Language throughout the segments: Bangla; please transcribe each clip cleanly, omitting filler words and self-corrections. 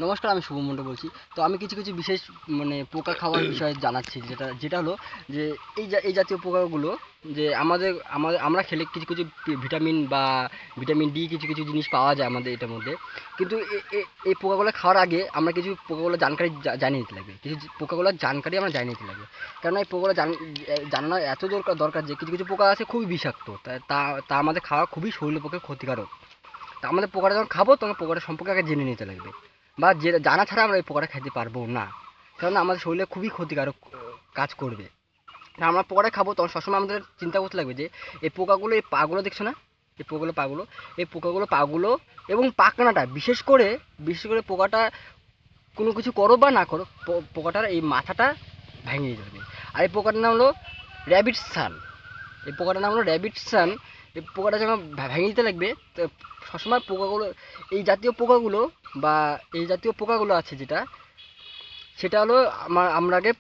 নমস্কার, আমি শুভম মণ্ডল বলছি। তো আমি কিছু কিছু বিশেষ পোকা খাওয়ার বিষয়ে জানাচ্ছি, যেটা যেটা হলো যে এই জাতীয় পোকাগুলো যে আমাদের আমাদের আমরা খেলে কিছু কিছু ভিটামিন বা ভিটামিন ডি কিছু কিছু জিনিস পাওয়া যায় আমাদের এটার মধ্যে। কিন্তু এই পোকাগুলো খাওয়ার আগে আমরা কিছু পোকাগুলো জানকারি জানিয়ে নিতে লাগবে, কিছু পোকাগুলোর জানকারি আমরা জানিয়ে নিতে লাগবে। কেননা এই পোকাগুলো জানানো এত দরকার দরকার যে কিছু কিছু পোকা আছে খুবই বিষাক্ত, তা তা তা আমাদের খাওয়া খুবই শরীরের পক্ষে ক্ষতিকারক। তা আমাদের পোকাটা যখন খাবো তখন পোকাটা সম্পর্কে আগে জেনে নিতে লাগবে, বা যে জানা ছাড়া আমরা এই পোকাটা খেতে পারবো না, কারণ আমাদের শরীরে খুবই ক্ষতিকারক কাজ করবে। তা আমরা পোকাটা খাবো তখন সবসময় আমাদের চিন্তা করতে লাগবে যে এই পোকাগুলো, এই পাগুলো দেখছো না, এই পোকাগুলো পাগুলো, এই পোকাগুলো পাগুলো এবং পাখনাটা, বিশেষ করে পোকাটা কোনো কিছু করো বা না করো, পোকাটার এই মাথাটা ভেঙে যাবে। আর এই পোকাটার নাম হলো র্যাবিট সান। এই পোকাটার নাম হলো র্যাবিট সান। এই পোকাটা যখন ভেঙে দিতে লাগবে, তো সবসময় পোকাগুলো, এই জাতীয় পোকাগুলো বা এই জাতীয় পোকাগুলো আছে যেটা, সেটা হলো আমরা আগে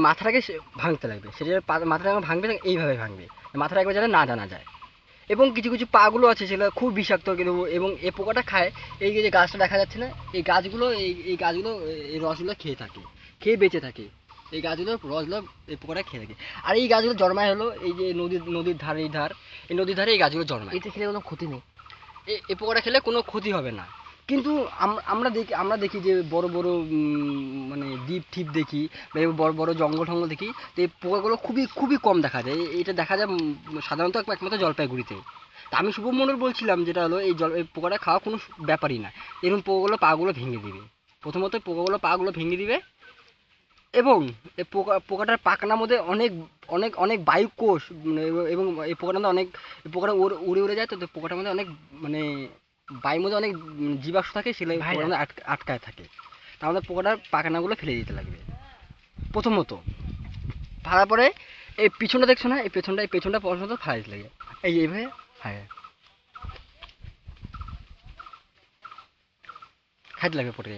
মাথাটাকে ভাঙতে লাগবে। সেটা মাথাটা যখন ভাঙবে এইভাবে ভাঙবে, মাথাটা একবার যেন না জানা যায়। এবং কিছু কিছু পাগুলো আছে সেগুলো খুব বিষাক্ত, কিন্তু এবং এই পোকাটা খায়। এই যে গাছটা দেখা যাচ্ছে না, এই গাছগুলো, এই গাছগুলো এই রসগুলো খেয়ে থাকে, খেয়ে বেঁচে থাকে। এই গাছগুলোর রসগুলো এই পোকাটা খেয়ে থাকে। আর এই গাছগুলো জন্মায় হলো এই যে নদীর ধারে, এই নদীর ধারে এই গাছগুলো জন্মায়। এতে খেলে কোনো ক্ষতি নেই। এই পোকাটা খেলে কোনো ক্ষতি হবে না। কিন্তু আমরা দেখি যে বড় বড় দ্বীপ ঠিপ দেখি, বা এই বড় বড় জঙ্গল টঙ্গল দেখি, তো এই পোকাগুলো খুবই খুবই কম দেখা যায়। এটা দেখা যায় সাধারণত একমাত্র জলপাইগুড়িতে। তা আমি শুভম মণ্ডল বলছিলাম, যেটা হলো এই পোকাটা খাওয়া কোনো ব্যাপারই না। এরকম পোকাগুলো পাগুলো ভেঙে দিবে, প্রথমত পোকাগুলো পাগুলো ভেঙে দিবে। এবং এই পোকাটার পাখনার মধ্যে অনেক অনেক অনেক বায়ুকোষ, এবং এই পোকাটার মধ্যে অনেক, এই পোকাটা উড়ে উড়ে যায়, তো তো পোকাটার মধ্যে অনেক মানে বায়ুর মধ্যে অনেক জীবাশ্ম থাকে, সেগুলো এই পোকাটার ভাইরাস। মধ্যে আটকায় থাকে। তা আমাদের পোকাটার পাখনাগুলো ফেলে দিতে লাগবে প্রথমত। ফালার পরে এই পিছনটা দেখছো না, এই পেছনটা প্রথমত ফালাই দিতে লাগে। এইভাবে হ্যাঁ খাইতে লাগবে পটে।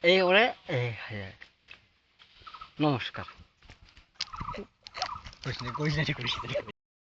এই করে এই হ্যাঁ। নমস্কার। করিস না, করিস না, করিস না।